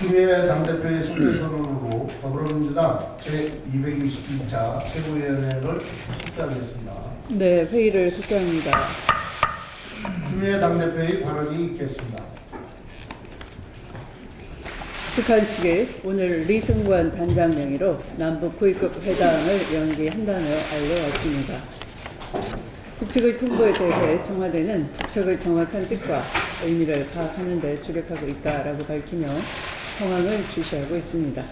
추미애 당대표의 속대 선언으로 더불어민주당 제222차 최고위원회를 속개하겠습니다. 네, 회의를 속개합니다. 추미애 당대표의 발언이 있겠습니다. 북한 측이 오늘 리승관 단장 명의로 남북 고위급 회담을 연기한다며 알려왔습니다. 북측의 통보에 대해 청와대는 북측의 정확한 뜻과 의미를 파악하는 데 주력하고 있다라고 밝히며 상황을 주시하고 있습니다.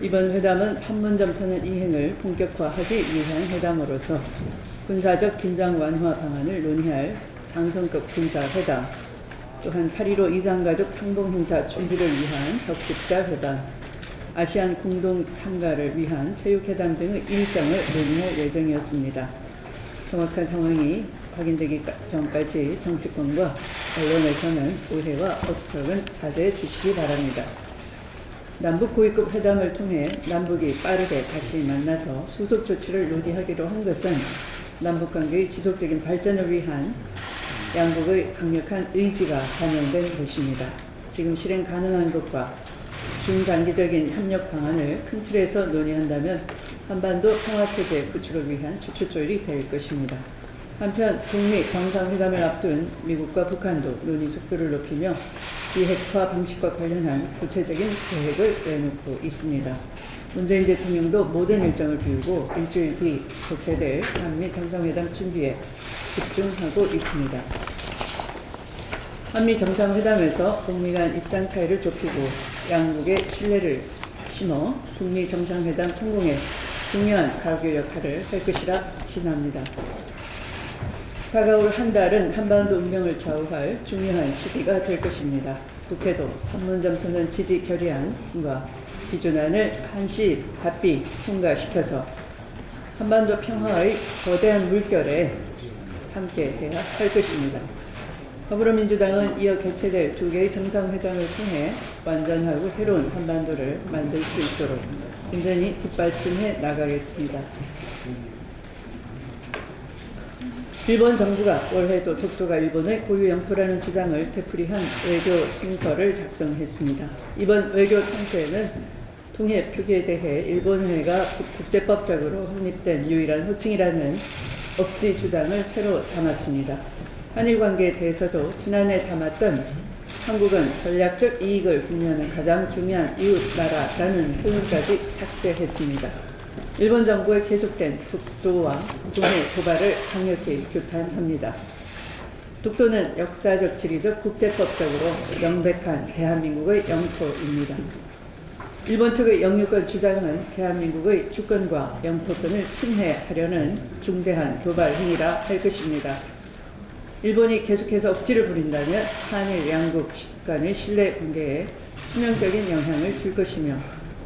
이번 회담은 판문점 선언 이행을 본격화하기 위한 회담으로서 군사적 긴장 완화 방안을 논의할 장성급 군사회담, 또한 8.15 이산가족 상봉행사 준비를 위한 적십자 회담, 아시안 공동 참가를 위한 체육회담 등의 일정을 논의할 예정이었습니다. 정확한 상황이 확인되기 전까지 정치권과 언론에서는 오해와 억측은 자제해 주시기 바랍니다. 남북 고위급 회담을 통해 남북이 빠르게 다시 만나서 후속 조치를 논의하기로 한 것은 남북관계의 지속적인 발전을 위한 양국의 강력한 의지가 반영된 것입니다. 지금 실행 가능한 것과 중단기적인 협력 방안을 큰 틀에서 논의한다면 한반도 평화체제 구축을 위한 추초조율이 될 것입니다. 한편 북미 정상회담을 앞둔 미국과 북한도 논의 속도를 높이며 비핵화 방식과 관련한 구체적인 계획을 내놓고 있습니다. 문재인 대통령도 모든 일정을 비우고 일주일 뒤 개최될 한미 정상회담 준비에 집중하고 있습니다. 한미 정상회담에서 북미 간 입장 차이를 좁히고 양국의 신뢰를 심어 북미 정상회담 성공에 중요한 가교 역할을 할 것이라 확신합니다. 다가올 한 달은 한반도 운명을 좌우할 중요한 시기가 될 것입니다. 국회도 판문점 선언 지지 결의안과 비준안을 한시 바삐 통과시켜서 한반도 평화의 거대한 물결에 함께해야 할 것입니다. 더불어민주당은 이어 개최될 2개의 정상회담을 통해 완전하고 새로운 한반도를 만들 수 있도록 든든히 뒷받침해 나가겠습니다. 일본 정부가 올해도 독도가 일본의 고유 영토라는 주장을 되풀이한 외교 청서를 작성했습니다. 이번 외교 청서에는 통일 표기에 대해 일본해가 국제법적으로 확립된 유일한 호칭이라는 억지 주장을 새로 담았습니다. 한일 관계에 대해서도 지난해 담았던 한국은 전략적 이익을 공유하는 가장 중요한 이웃 나라라는 표현까지 삭제했습니다. 일본 정부의 계속된 독도와 군의 도발을 강력히 규탄합니다. 독도는 역사적, 지리적, 국제법적으로 명백한 대한민국의 영토입니다. 일본 측의 영유권 주장은 대한민국의 주권과 영토권을 침해하려는 중대한 도발 행위라 할 것입니다. 일본이 계속해서 억지를 부린다면 한일 양국 간의 신뢰 관계에 치명적인 영향을 줄 것이며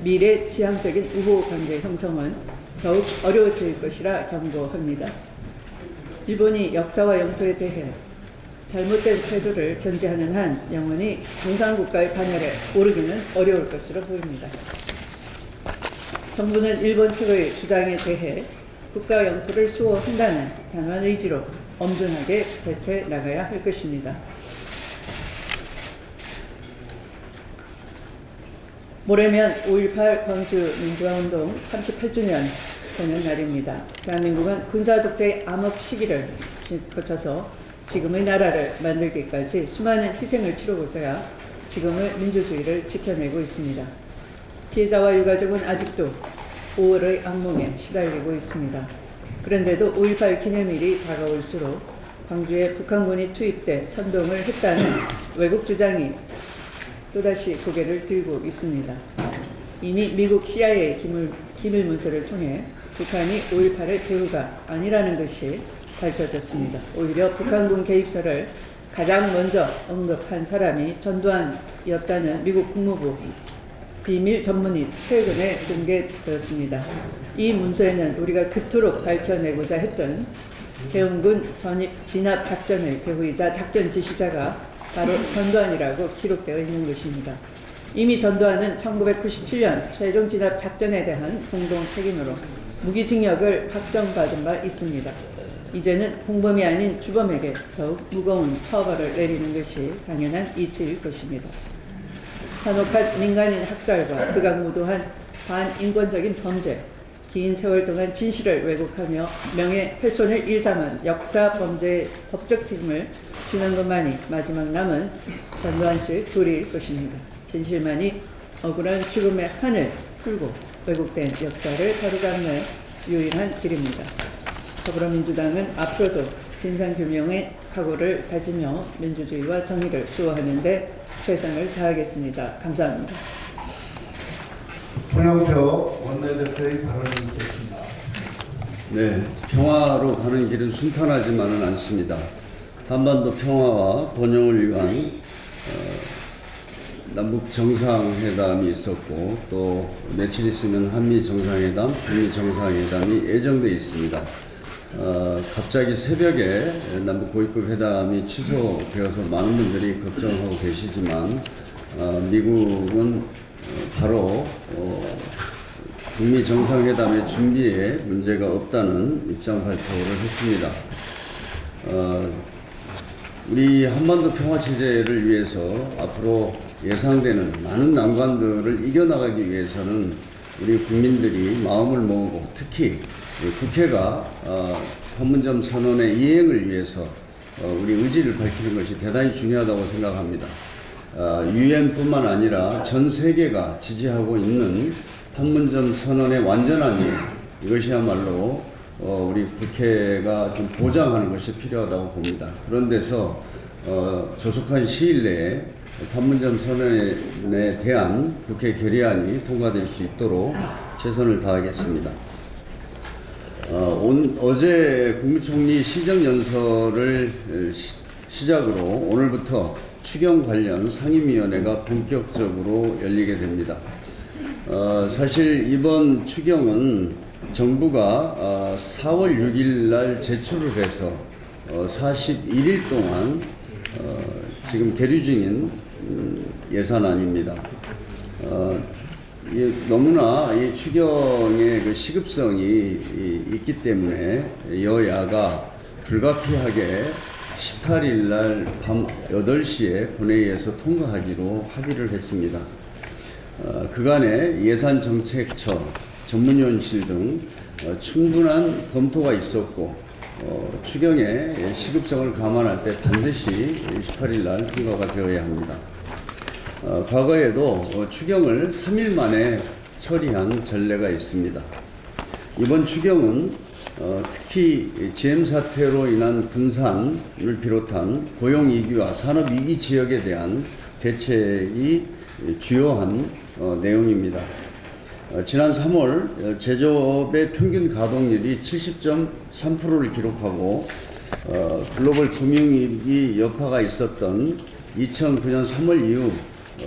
미래 지향적인 우호 관계 형성은 더욱 어려워질 것이라 경고합니다. 일본이 역사와 영토에 대해 잘못된 태도를 견지하는 한 영원히 정상국가의 반열에 오르기는 어려울 것으로 보입니다. 정부는 일본 측의 주장에 대해 국가 영토를 수호한다는 단호한 의지로 엄중하게 대처해 나가야 할 것입니다. 모레면 5.18 광주 민주화운동 38주년 되는 날입니다. 대한민국은 군사독재의 암흑 시기를 거쳐서 지금의 나라를 만들기까지 수많은 희생을 치르고서야 지금의 민주주의를 지켜내고 있습니다. 피해자와 유가족은 아직도 5월의 악몽에 시달리고 있습니다. 그런데도 5.18 기념일이 다가올수록 광주에 북한군이 투입돼 선동을 했다는 왜곡 주장이 또다시 고개를 들고 있습니다. 이미 미국 CIA 기밀 문서를 통해 북한이 5.18의 배후가 아니라는 것이 밝혀졌습니다. 오히려 북한군 개입설을 가장 먼저 언급한 사람이 전두환이었다는 미국 국무부 비밀 전문이 최근에 공개되었습니다. 이 문서에는 우리가 그토록 밝혀내고자 했던 해운군 진압 작전의 배후이자 작전 지시자가 바로 전두환이라고 기록되어 있는 것입니다. 이미 전두환은 1997년 최종 진압 작전에 대한 공동 책임으로 무기징역을 확정받은 바 있습니다. 이제는 공범이 아닌 주범에게 더욱 무거운 처벌을 내리는 것이 당연한 이치일 것입니다. 잔혹한 민간인 학살과 극악무도한 반인권적인 범죄, 긴 세월 동안 진실을 왜곡하며 명예훼손을 일삼은 역사 범죄의 법적 책임을 지는 것만이 마지막 남은 전두환 씨의 도리일 것입니다. 진실만이 억울한 죽음의 한을 풀고 왜곡된 역사를 바로잡는 유일한 길입니다. 더불어민주당은 앞으로도 진상규명의 각오를 가지며 민주주의와 정의를 수호하는 데 최선을 다하겠습니다. 감사합니다. 홍영표 원내대표의 발언이 있겠습니다. 네, 평화로 가는 길은 순탄하지만은 않습니다. 한반도 평화와 번영을 위한 남북 정상회담이 있었고 또 며칠 있으면 한미 정상회담, 북미 정상회담이 예정돼 있습니다. 갑자기 새벽에 남북 고위급 회담이 취소되어서 많은 분들이 걱정하고 계시지만 미국은 바로 북미 정상회담의 준비에 문제가 없다는 입장 발표를 했습니다. 우리 한반도 평화 체제를 위해서 앞으로 예상되는 많은 난관들을 이겨나가기 위해서는 우리 국민들이 마음을 모으고 특히 국회가 판문점 선언의 이행을 위해서 우리 의지를 밝히는 것이 대단히 중요하다고 생각합니다. 유엔뿐만 아니라 전 세계가 지지하고 있는 판문점 선언의 완전한 이행, 이것이야말로 우리 국회가 좀 보장하는 것이 필요하다고 봅니다. 그런 데서 조속한 시일 내에 판문점 선언에 대한 국회 결의안이 통과될 수 있도록 최선을 다하겠습니다. 어제 국무총리 시정연설을 시작으로 오늘부터 추경 관련 상임위원회가 본격적으로 열리게 됩니다. 사실 이번 추경은 정부가 4월 6일 날 제출을 해서 41일 동안 지금 계류 중인 예산안입니다. 너무나 이 추경의 그 시급성이 있기 때문에 여야가 불가피하게 18일 날 밤 8시에 본회의에서 통과하기로 합의를 했습니다. 그간에 예산정책처, 전문위원실 등 충분한 검토가 있었고 추경의 시급성을 감안할 때 반드시 18일 날 통과가 되어야 합니다. 과거에도 추경을 3일 만에 처리한 전례가 있습니다. 이번 추경은 특히 GM 사태로 인한 분산을 비롯한 고용위기와 산업위기 지역에 대한 대책이 주요한 내용입니다. 지난 3월 제조업의 평균 가동률이 70.3%를 기록하고 글로벌 금융위기 여파가 있었던 2009년 3월 이후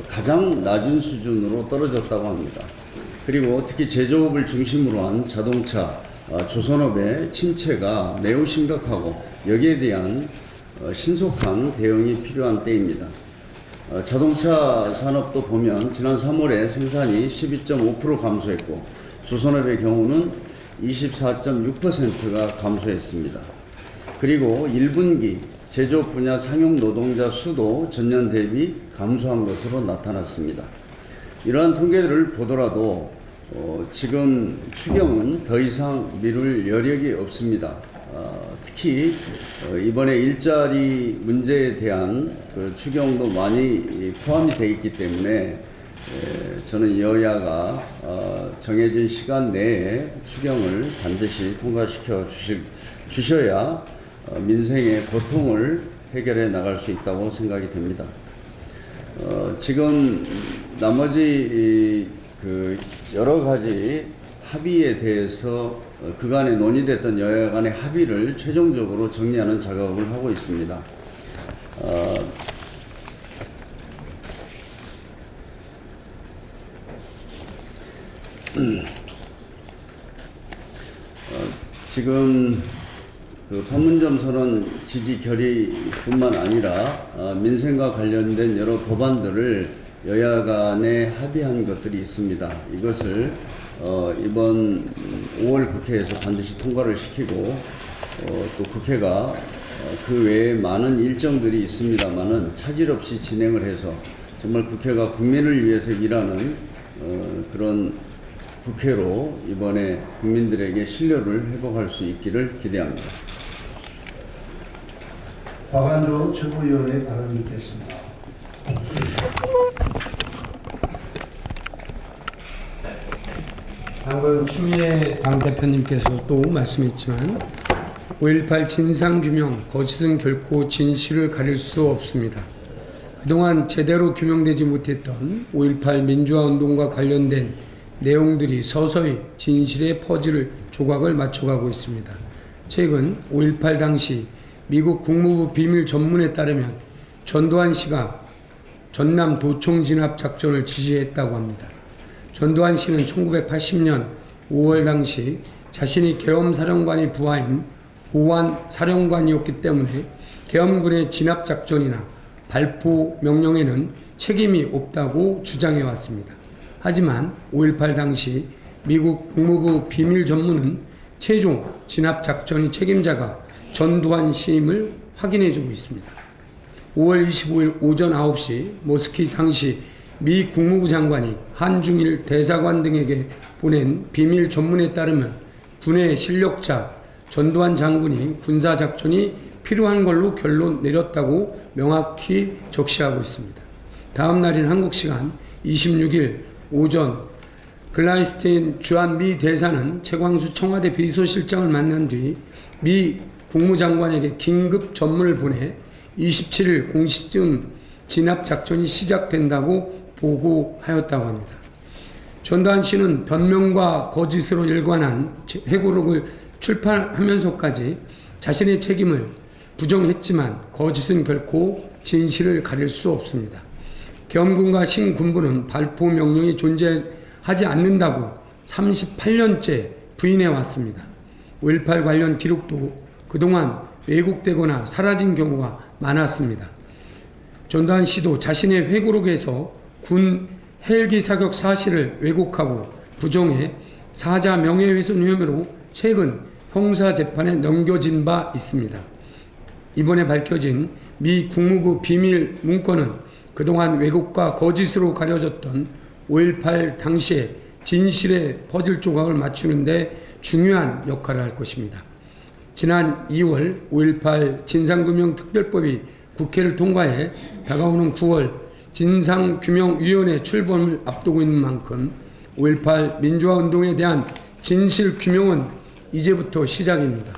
가장 낮은 수준으로 떨어졌다고 합니다. 그리고 특히 제조업을 중심으로 한 자동차, 조선업의 침체가 매우 심각하고 여기에 대한 신속한 대응이 필요한 때입니다. 자동차 산업도 보면 지난 3월에 생산이 12.5% 감소했고 조선업의 경우는 24.6%가 감소했습니다. 그리고 1분기 제조업 분야 상용 노동자 수도 전년 대비 감소한 것으로 나타났습니다. 이러한 통계들을 보더라도 지금 추경은 더 이상 미룰 여력이 없습니다. 특히 이번에 일자리 문제에 대한 그 추경도 많이 포함이 되어 있기 때문에 저는 여야가 정해진 시간 내에 추경을 반드시 통과시켜 주셔야 민생의 고통을 해결해 나갈 수 있다고 생각이 됩니다. 지금 나머지 그 여러 가지 합의에 대해서 그간에 논의됐던 여야 간의 합의를 최종적으로 정리하는 작업을 하고 있습니다. 지금 그 판문점 선언 지지 결의뿐만 아니라 민생과 관련된 여러 법안들을 여야 간에 합의한 것들이 있습니다. 이것을 이번 5월 국회에서 반드시 통과를 시키고 또 국회가 그 외에 많은 일정들이 있습니다만은 차질 없이 진행을 해서 정말 국회가 국민을 위해서 일하는 그런 국회로 이번에 국민들에게 신뢰를 회복할 수 있기를 기대합니다. 박안조 최고위원의 발언을 듣겠습니다. 방금 추미애 당대표님께서 또 말씀했지만 5.18 진상규명, 거짓은 결코 진실을 가릴 수 없습니다. 그동안 제대로 규명되지 못했던 5.18 민주화운동과 관련된 내용들이 서서히 진실의 퍼즐을 조각을 맞춰가고 있습니다. 최근 5.18 당시 미국 국무부 비밀 전문에 따르면 전두환 씨가 전남 도청 진압 작전을 지시했다고 합니다. 전두환 씨는 1980년 5월 당시 자신이 계엄사령관의 부하인 보안 사령관이었기 때문에 계엄군의 진압 작전이나 발포 명령에는 책임이 없다고 주장해 왔습니다. 하지만 5.18 당시 미국 국무부 비밀 전문은 최종 진압 작전의 책임자가 전두환 씨임을 확인해주고 있습니다. 5월 25일 오전 9시 모스키 당시 미 국무부 장관이 한중일 대사관 등에게 보낸 비밀 전문에 따르면 군의 실력자 전두환 장군이 군사작전이 필요한 걸로 결론 내렸다고 명확히 적시하고 있습니다. 다음 날인 한국 시간 26일 오전 글라이스틴 주한 미 대사는 최광수 청와대 비서실장을 만난 뒤 미 국무장관에게 긴급 전문을 보내 27일 공시쯤 진압작전이 시작된다고 보고하였다고 합니다. 전두환 씨는 변명과 거짓으로 일관한 회고록을 출판하면서까지 자신의 책임을 부정했지만 거짓은 결코 진실을 가릴 수 없습니다. 계엄군과 신군부는 발포 명령이 존재하지 않는다고 38년째 부인해 왔습니다. 5.18 관련 기록도 그동안 왜곡되거나 사라진 경우가 많았습니다. 전두환 씨도 자신의 회고록에서 군 헬기 사격 사실을 왜곡하고 부정해 사자 명예훼손 혐의로 최근 형사재판에 넘겨진 바 있습니다. 이번에 밝혀진 미 국무부 비밀 문건은 그동안 왜곡과 거짓으로 가려졌던 5.18 당시의 진실의 퍼즐 조각을 맞추는 데 중요한 역할을 할 것입니다. 지난 2월 5.18 진상규명특별법이 국회를 통과해 다가오는 9월 진상규명위원회 출범을 앞두고 있는 만큼 5.18 민주화운동에 대한 진실규명은 이제부터 시작입니다.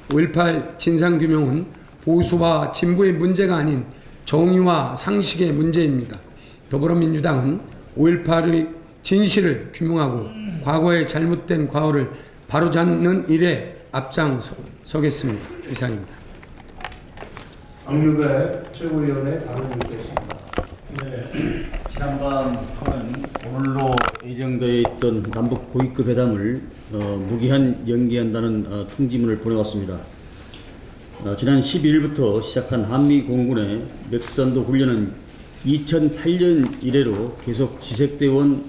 5.18 진상규명은 보수와 진보의 문제가 아닌 정의와 상식의 문제입니다. 더불어민주당은 5.18의 진실을 규명하고 과거의 잘못된 과오를 바로잡는 일에 앞장서겠습니다. 이상입니다. 박유배 최고위원의 발언을 듣겠습니다. 지난밤은 오늘로 예정되어 있던 남북 고위급 회담을 무기한 연기한다는 통지문을 보내왔습니다. 지난 12일부터 시작한 한미 공군의 맥선도 훈련은 2008년 이래로 계속 지속되어 온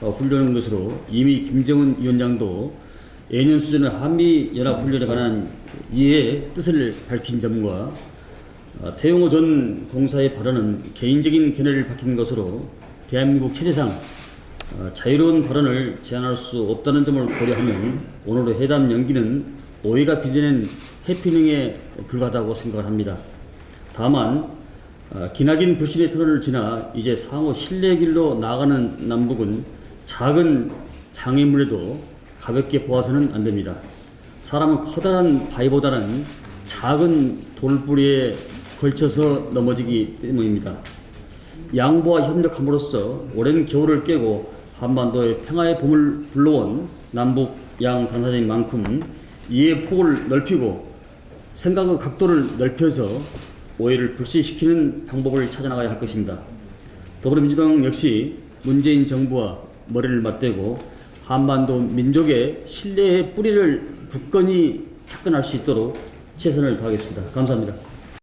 훈련인 것으로 이미 김정은 위원장도 예년 수준의 한미연합훈련에 관한 이해의 뜻을 밝힌 점과 태용호 전 공사의 발언은 개인적인 견해를 밝힌 것으로 대한민국 체제상 자유로운 발언을 제한할 수 없다는 점을 고려하면 오늘의 회담 연기는 오해가 빚어낸 해피닝에 불과하다고 생각을 합니다. 다만 기나긴 불신의 토론을 지나 이제 상호 신뢰의 길로 나아가는 남북은 작은 장애물에도 가볍게 보아서는 안 됩니다. 사람은 커다란 바위보다는 작은 돌부리에 걸쳐서 넘어지기 때문입니다. 양보와 협력함으로써 오랜 겨울을 깨고 한반도의 평화의 봄을 불러온 남북 양 당사자인 만큼 이해의 폭을 넓히고 생각의 각도를 넓혀서 오해를 불씨시키는 방법을 찾아나가야 할 것입니다. 더불어민주당 역시 문재인 정부와 머리를 맞대고 한반도 민족의 신뢰의 뿌리를 굳건히 착근할 수 있도록 최선을 다하겠습니다. 감사합니다.